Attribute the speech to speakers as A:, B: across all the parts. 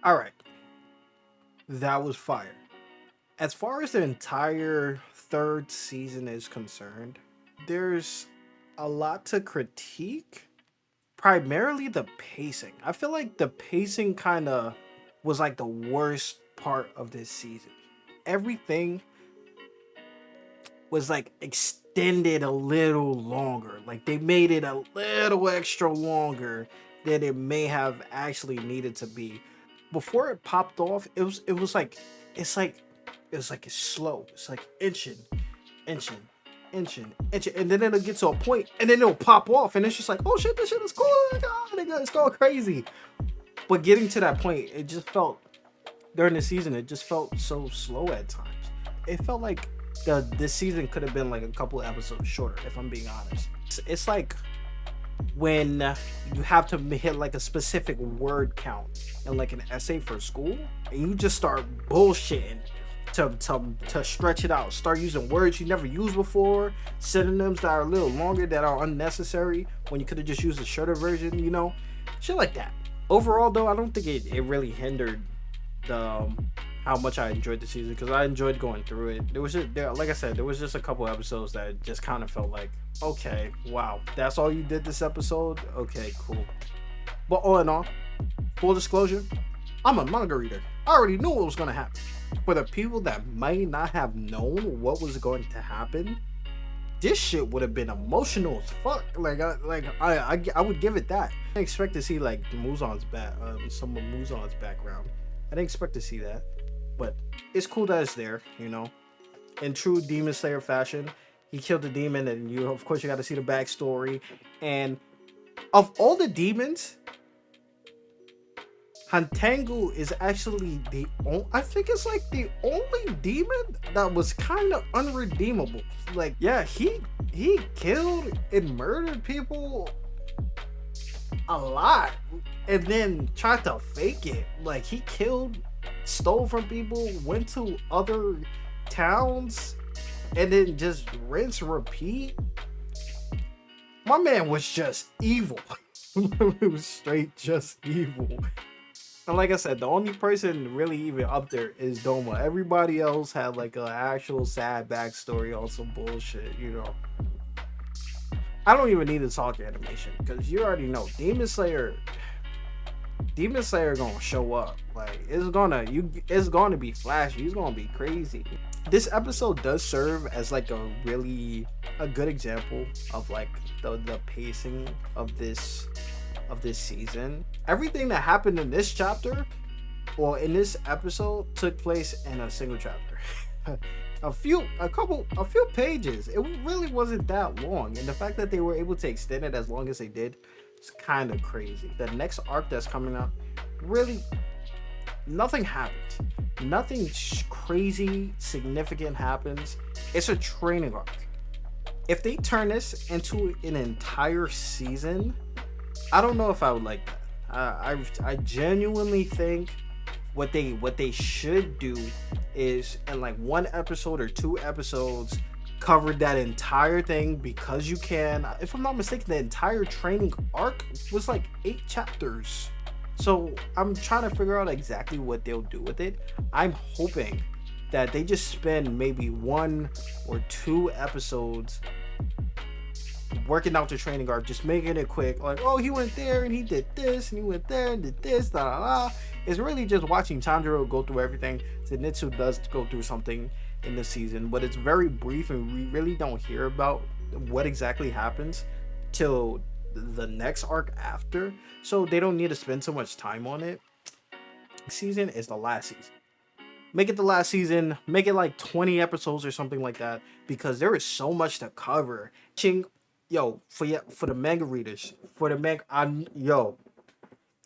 A: All right, that was fire. As far as the entire third season is concerned, there's a lot to critique. Primarily the pacing. I feel like the pacing kind of was like the worst part of this season. Everything was like extended a little longer. Like they made it a little extra longer than it may have actually needed to be. Before it popped off, it was like it's like it's slow. It's like inching, inching, and then it'll get to a point, and then it'll pop off, and it's just like, oh shit, this shit is cool. God, nigga, it's going crazy. But getting to that point, it just felt during the season, it just felt so slow at times. It felt like this season could have been like a couple of episodes shorter, if I'm being honest. It's like when you have to hit like a specific word count in like an essay for school, and you just start bullshitting to stretch it out. Start using words you never used before, synonyms that are a little longer that are unnecessary when you could have just used a shorter version, shit like that. Overall, though, I don't think it really hindered the how much I enjoyed the season because I enjoyed going through it. There was just like I said, there was just a couple episodes that just kind of felt like, okay, wow, that's all you did this episode. Okay, cool. But all in all, full disclosure, I'm a manga reader. I already knew what was gonna happen. For the people that might not have known what was going to happen, this shit would have been emotional as fuck. I would give it that. I didn't expect to see like Muzan's some of Muzan's background. I didn't expect to see that, but it's cool that it's there. In true Demon Slayer fashion, he killed the demon, and of course you got to see the backstory. And of all the demons, Hantangu is actually I think it's like the only demon that was kind of unredeemable. Like, yeah, he killed and murdered people a lot, and then tried to fake it. Like he killed, stole from people, went to other towns, and then just rinse repeat. My man was just evil. It was straight just evil. And like I said, the only person really even up there is Doma. Everybody else had like an actual sad backstory on some bullshit. I don't even need to talk animation because you already know Demon Slayer gonna show up. Like it's gonna be flashy. It's gonna be crazy. This episode does serve as like a good example of like the pacing of this season. Everything that happened in this chapter or in this episode took place in a single chapter. a few pages. It really wasn't that long. And the fact that they were able to extend it as long as they did is kind of crazy. The next arc that's coming up, really nothing happens. Nothing crazy significant happens. It's a training arc. If they turn this into an entire season, I don't know if I would like that. I genuinely think what they should do is in like one episode or two episodes cover that entire thing because you can. If I'm not mistaken, the entire training arc was like 8 chapters. So I'm trying to figure out exactly what they'll do with it. I'm hoping that they just spend maybe 1 or 2 episodes working out the training arc, just making it quick. Like, oh, he went there and he did this, and he went there and did this, da da da. It's really just watching Tanjiro go through everything. Zenitsu does go through something in the season, but it's very brief, and we really don't hear about what exactly happens till the next arc after. So they don't need to spend so much time on it. Season is the last season. Make it the last season. Make it like 20 episodes or something like that, because there is so much to cover. Yo, for the manga readers, for the manga, yo,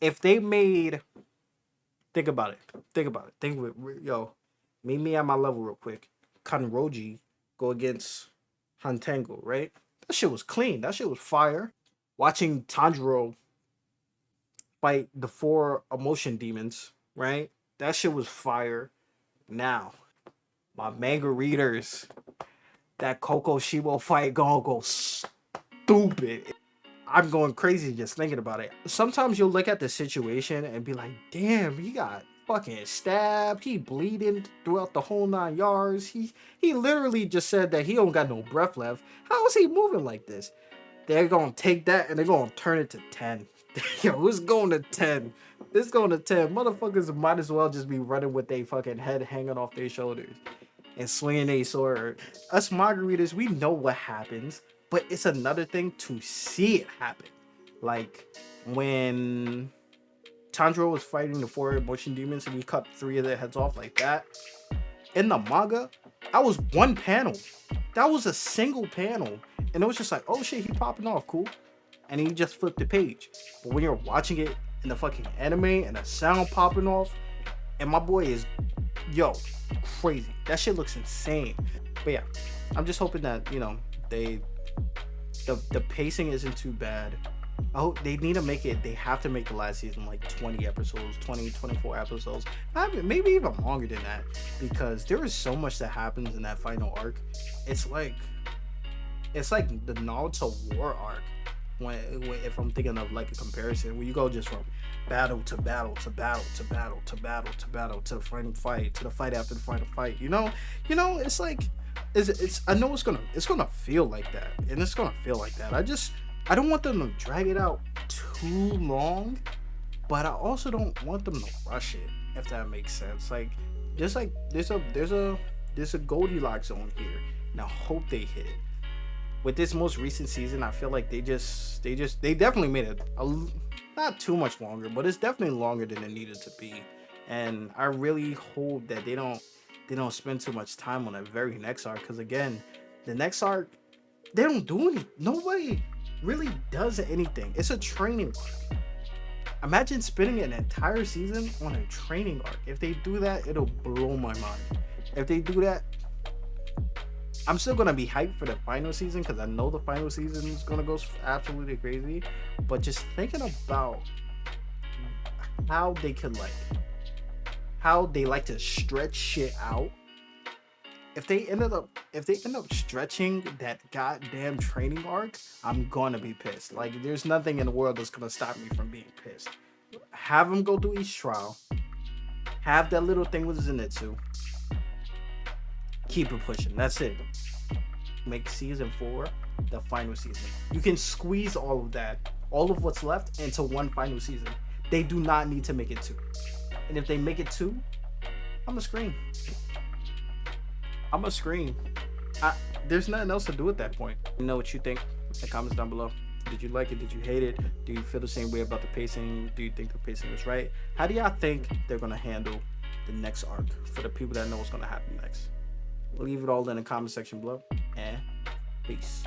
A: if they made, think about it, yo, meet me at my level real quick. Kanroji go against Hantango, right? That shit was clean. That shit was fire. Watching Tanjiro fight the 4 emotion demons, right? That shit was fire. Now, my manga readers, that Koko Shibo fight gonna go stupid. I'm going crazy just thinking about it. Sometimes you'll look at the situation and be like, damn, he got fucking stabbed. He bleeding throughout the whole 9 yards. He literally just said that he don't got no breath left. How is he moving like this? They're gonna take that and they're gonna turn it to 10. Yo, it's going to 10. It's going to 10. Motherfuckers might as well just be running with their fucking head hanging off their shoulders and swinging a sword. Us margaritas, we know what happens, but it's another thing to see it happen. Like when Tanjiro was fighting the 4 emotion demons and he cut 3 of their heads off like that. In the manga, that was one panel. That was a single panel. And it was just like, oh shit, he popping off, cool. And he just flipped the page. But when you're watching it in the fucking anime and the sound popping off, and my boy is, yo, crazy. That shit looks insane. But yeah, I'm just hoping that, you know, the pacing isn't too bad. I hope they need to make it, they have to make the last season like 20 episodes, 24 episodes, maybe even longer than that, because there is so much that happens in that final arc. It's like the Naruto war arc, when if I'm thinking of like a comparison, where you go just from battle to battle to battle to battle to battle to battle to the final fight to the fight after the final fight. You know, it's like it's I know it's gonna feel like that, and it's gonna feel like that. I don't want them to drag it out too long, but I also don't want them to rush it, if that makes sense. There's a Goldilocks zone here, and I hope they hit it. With this most recent season, I feel like they definitely made it not too much longer, but it's definitely longer than it needed to be. And I really hope that they don't spend too much time on the very next arc, because again, the next arc, they don't do anything. Nobody really does anything. It's a training arc. Imagine spending an entire season on a training arc. If they do that, it'll blow my mind. If they do that, I'm still gonna be hyped for the final season, because I know the final season is gonna go absolutely crazy. But just thinking about how they like to stretch shit out. If they end up stretching that goddamn training arc, I'm gonna be pissed. Like, there's nothing in the world that's gonna stop me from being pissed. Have them go through each trial. Have that little thing with Zenitsu. Keep it pushing. That's it. Make season 4 the final season. You can squeeze all of that, all of what's left, into one final season. They do not need to make it 2. And if they make it 2, I'm gonna scream. There's nothing else to do at that point. Let me know what you think in the comments down below. Did you like it? Did you hate it? Do you feel the same way about the pacing? Do you think the pacing was right? How do y'all think they're gonna handle the next arc, for the people that know what's gonna happen next? Leave it all in the comment section below, and peace.